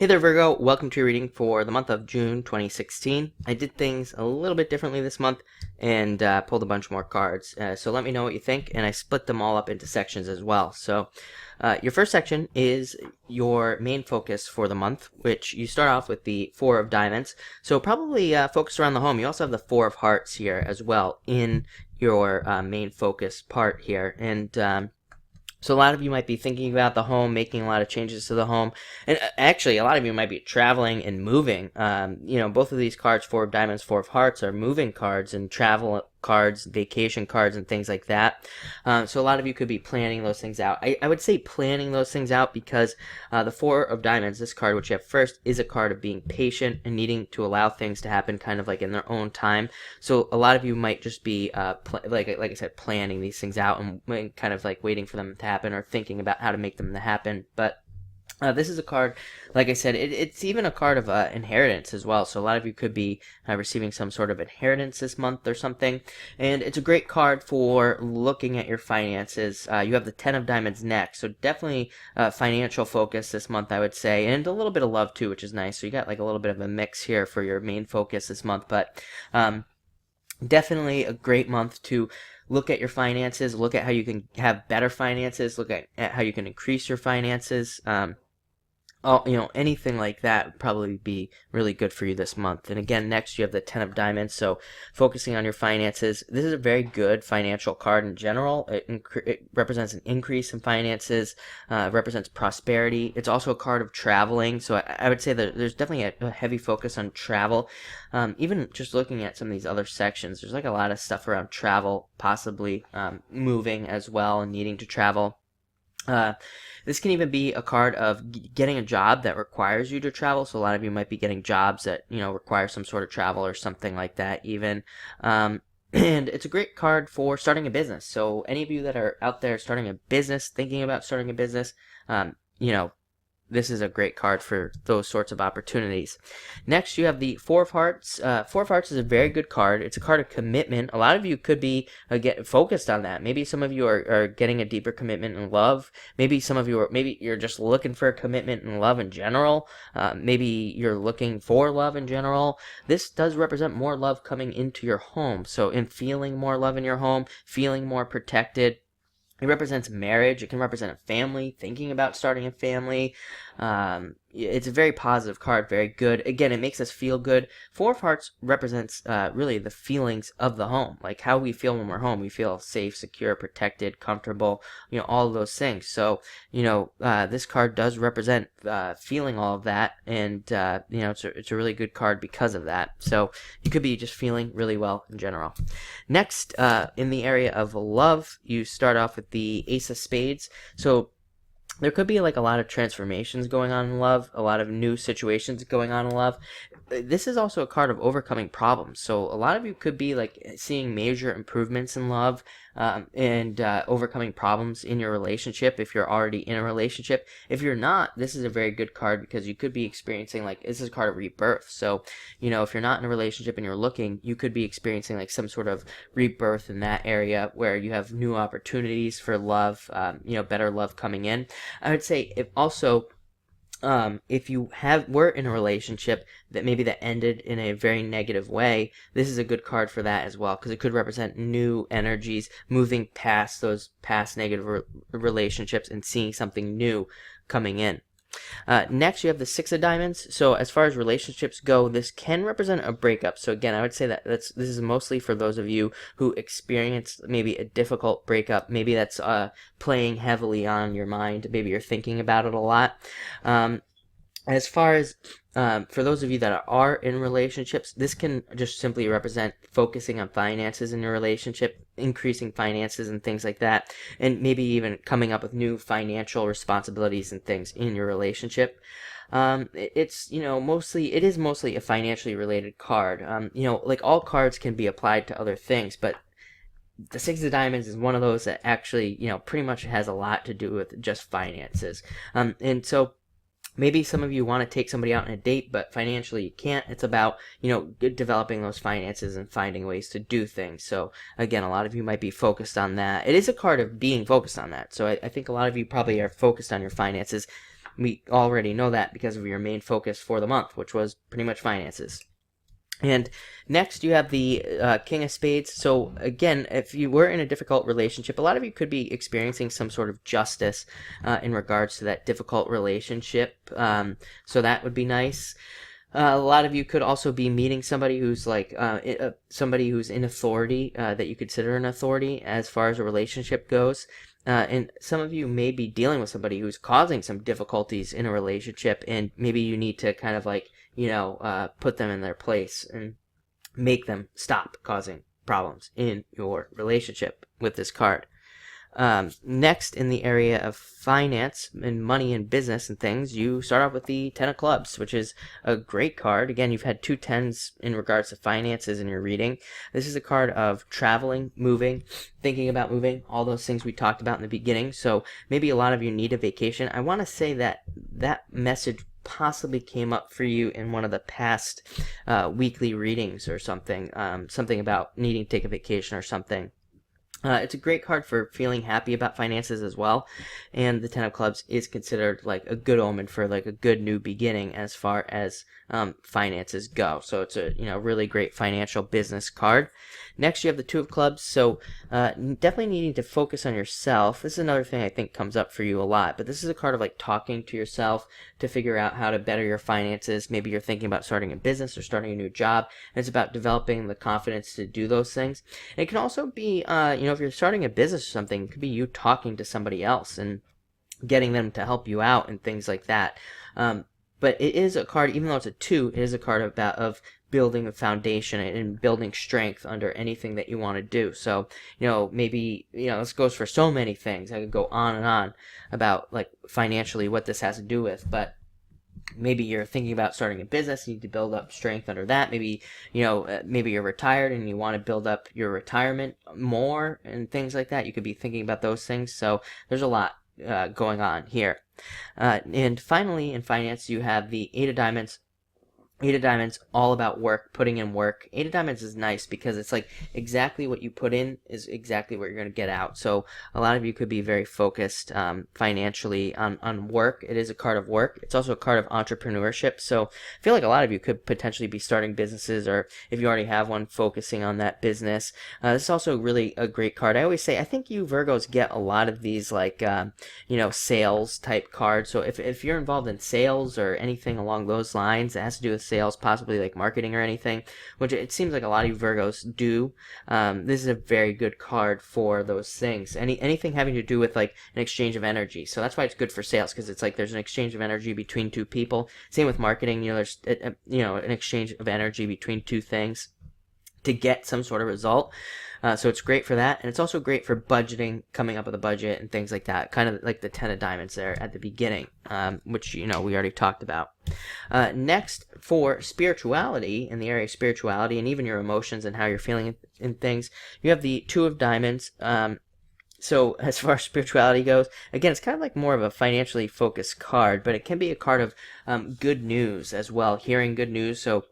Hey there, Virgo. Welcome to your reading for the month of June 2016. I did things a little bit differently this month and pulled a bunch more cards. So let me know what you think, and I split them all up into sections as well. So your first section is your main focus for the month, which you start off with the Four of Diamonds. So probably focus around the home. You also have the Four of Hearts here as well in your main focus part here. And so a lot of you might be thinking about the home, making a lot of changes to the home, and actually a lot of you might be traveling and moving. Both of these cards, Four of Diamonds, Four of Hearts, are moving cards and travel cards, vacation cards, and things like that. So a lot of you could be planning those things out. I would say planning those things out because the Four of Diamonds, this card which you have first, is a card of being patient and needing to allow things to happen kind of like in their own time. So a lot of you might just be like I said, planning these things out and kind of like waiting for them to happen or thinking about how to make them to happen. But this is a card, like I said, it's even a card of inheritance as well. So a lot of you could be receiving some sort of inheritance this month or something. And it's a great card for looking at your finances. You have the Ten of Diamonds next. So definitely financial focus this month, I would say. And a little bit of love too, which is nice. So you got like a little bit of a mix here for your main focus this month. But definitely a great month to look at your finances, look at how you can have better finances, look at how you can increase your finances. Anything like that would probably be really good for you this month. And again, next you have the Ten of Diamonds, so focusing on your finances. This is a very good financial card in general. It represents an increase in finances, represents prosperity. It's also a card of traveling, so I would say that there's definitely a heavy focus on travel. Even just looking at some of these other sections, there's like a lot of stuff around travel, possibly moving as well and needing to travel. This can even be a card of getting a job that requires you to travel. So a lot of you might be getting jobs that, require some sort of travel or something like that even. And it's a great card for starting a business. So any of you that are out there starting a business, thinking about starting a business, this is a great card for those sorts of opportunities. Next, you have the Four of Hearts. Four of Hearts is a very good card. It's a card of commitment. A lot of you could be focused on that. Maybe some of you are getting a deeper commitment in love. Maybe some of you maybe you're just looking for a commitment in love in general. Maybe you're looking for love in general. This does represent more love coming into your home. So in feeling more love in your home, feeling more protected. It represents marriage. It can represent a family, thinking about starting a family. It's a very positive card, very good. Again, it makes us feel good. Four of Hearts represents really the feelings of the home, like how we feel when we're home. We feel safe, secure, protected, comfortable, all of those things. So, this card does represent feeling all of that, and, it's a really good card because of that. So you could be just feeling really well in general. Next, in the area of love, you start off with the Ace of Spades. So there could be like a lot of transformations going on in love, a lot of new situations going on in love. This is also a card of overcoming problems. So a lot of you could be like seeing major improvements in love and overcoming problems in your relationship if you're already in a relationship. If you're not, this is a very good card because you could be experiencing this is a card of rebirth. So, if you're not in a relationship and you're looking, you could be experiencing like some sort of rebirth in that area where you have new opportunities for love, better love coming in. I would say if you were in a relationship that ended in a very negative way, this is a good card for that as well because it could represent new energies, moving past those past negative relationships and seeing something new coming in. Next, you have the Six of Diamonds. So as far as relationships go, this can represent a breakup. So again, I would say that this is mostly for those of you who experienced maybe a difficult breakup. Maybe that's playing heavily on your mind. Maybe you're thinking about it a lot. As far as for those of you that are in relationships, this can just simply represent focusing on finances in your relationship, increasing finances and things like that, and maybe even coming up with new financial responsibilities and things in your relationship. It is mostly a financially related card. Like all cards can be applied to other things, but the Six of Diamonds is one of those that actually, pretty much has a lot to do with just finances. And so maybe some of you want to take somebody out on a date, but financially you can't. It's about, developing those finances and finding ways to do things. So again, a lot of you might be focused on that. It is a card of being focused on that. So I think a lot of you probably are focused on your finances we already know that because of your main focus for the month, which was pretty much finances. And next you have the King of Spades. So again, if you were in a difficult relationship, a lot of you could be experiencing some sort of justice in regards to that difficult relationship. So that would be nice. A lot of you could also be meeting somebody who's like somebody who's in authority, that you consider an authority as far as a relationship goes. And some of you may be dealing with somebody who's causing some difficulties in a relationship, and maybe you need to kind of like, put them in their place and make them stop causing problems in your relationship with this card. Next, in the area of finance and money and business and things, you start off with the Ten of Clubs, which is a great card. Again, you've had 2 tens in regards to finances in your reading. This is a card of traveling, moving, thinking about moving, all those things we talked about in the beginning. So maybe a lot of you need a vacation. I want to say that message possibly came up for you in one of the past weekly readings or something, something about needing to take a vacation or something. It's a great card for feeling happy about finances as well, and the Ten of Clubs is considered like a good omen for like a good new beginning as far as finances go. So it's a really great financial business card. Next, you have the Two of Clubs. So definitely needing to focus on yourself. This is another thing I think comes up for you a lot, but this is a card of like talking to yourself to figure out how to better your finances. Maybe you're thinking about starting a business or starting a new job, and it's about developing the confidence to do those things. And it can also be, if you're starting a business or something, it could be you talking to somebody else and getting them to help you out and things like that. But it is a card, even though it's a 2, it is a card of building a foundation and building strength under anything that you want to do. So, maybe, this goes for so many things. I could go on and on about like financially what this has to do with, but maybe you're thinking about starting a business, you need to build up strength under that. Maybe, maybe you're retired and you want to build up your retirement more and things like that. You could be thinking about those things. So there's a lot going on here. And finally, in finance, you have the Eight of Diamonds. Eight of Diamonds, all about work, putting in work. Eight of Diamonds is nice because it's like exactly what you put in is exactly what you're going to get out. So a lot of you could be very focused financially on work. It is a card of work. It's also a card of entrepreneurship. So I feel like a lot of you could potentially be starting businesses, or if you already have one, focusing on that business. This is also really a great card. I always say, I think you Virgos get a lot of these like, sales type cards. So if you're involved in sales or anything along those lines that has to do with sales, possibly like marketing or anything, which it seems like a lot of you Virgos do, this is a very good card for those things. Anything having to do with like an exchange of energy. So that's why it's good for sales, because it's like there's an exchange of energy between 2 people. Same with marketing, there's an exchange of energy between 2 things to get some sort of result. So it's great for that, and it's also great for budgeting, coming up with a budget and things like that, kind of like the Ten of Diamonds there at the beginning, which we already talked about. Next, for spirituality, in the area of spirituality and even your emotions and how you're feeling in things, you have the Two of Diamonds. So as far as spirituality goes, again, it's kind of like more of a financially focused card, but it can be a card of good news as well, hearing good news. So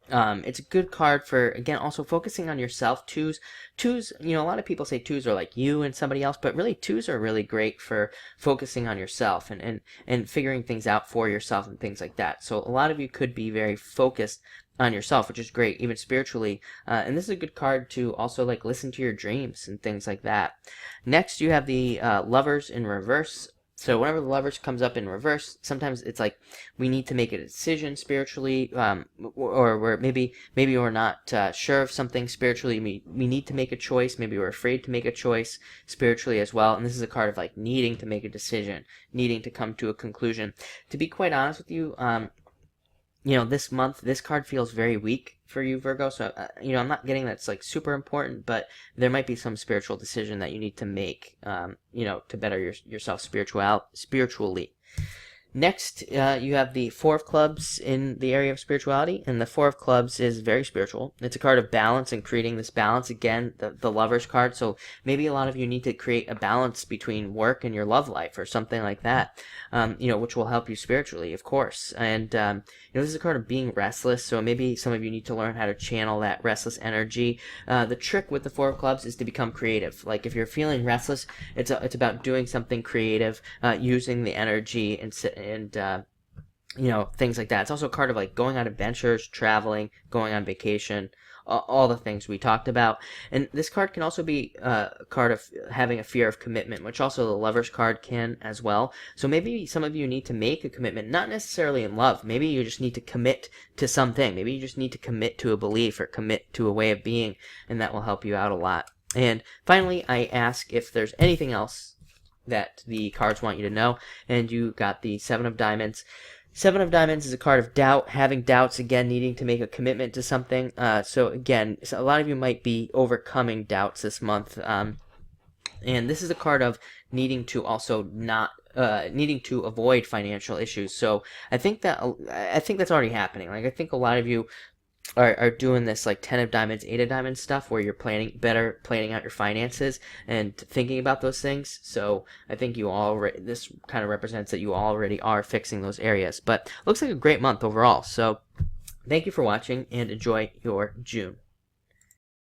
it's a good card for, again, also focusing on yourself. Twos, a lot of people say 2s are like you and somebody else, but really 2s are really great for focusing on yourself and figuring things out for yourself and things like that. So a lot of you could be very focused on yourself, which is great, even spiritually. And this is a good card to also like listen to your dreams and things like that. Next, you have the Lovers in reverse. So whenever the Lovers comes up in reverse, sometimes it's like we need to make a decision spiritually, or we're maybe we're not sure of something spiritually. We need to make a choice. Maybe we're afraid to make a choice spiritually as well. And this is a card of like needing to make a decision, needing to come to a conclusion. To be quite honest with you, this month, this card feels very weak for you, Virgo. So, I'm not getting that's like super important, but there might be some spiritual decision that you need to make, to better yourself spiritually. Next, you have the Four of Clubs in the area of spirituality, and the Four of Clubs is very spiritual. It's a card of balance and creating this balance. Again, the Lover's card, so maybe a lot of you need to create a balance between work and your love life or something like that, which will help you spiritually, of course. And, this is a card of being restless, so maybe some of you need to learn how to channel that restless energy. The trick with the Four of Clubs is to become creative. Like, if you're feeling restless, it's about doing something creative, using the energy and things like that. It's also a card of like going on adventures, traveling, going on vacation, all the things we talked about. And this card can also be a card of having a fear of commitment, which also the Lover's card can as well. So maybe some of you need to make a commitment, not necessarily in love. Maybe you just need to commit to something. Maybe you just need to commit to a belief or commit to a way of being, and that will help you out a lot. And finally, I ask if there's anything else that the cards want you to know, and you got the Seven of Diamonds. Seven of Diamonds is a card of doubt, having doubts, again, needing to make a commitment to something. So again, a lot of you might be overcoming doubts this month. And this is a card of needing to also not, needing to avoid financial issues. So I think that's already happening. Like, I think a lot of you are doing this like 10 of Diamonds, 8 of Diamonds stuff where you're planning out your finances and thinking about those things. So I think this kind of represents that you already are fixing those areas. But looks like a great month overall. So thank you for watching and enjoy your June.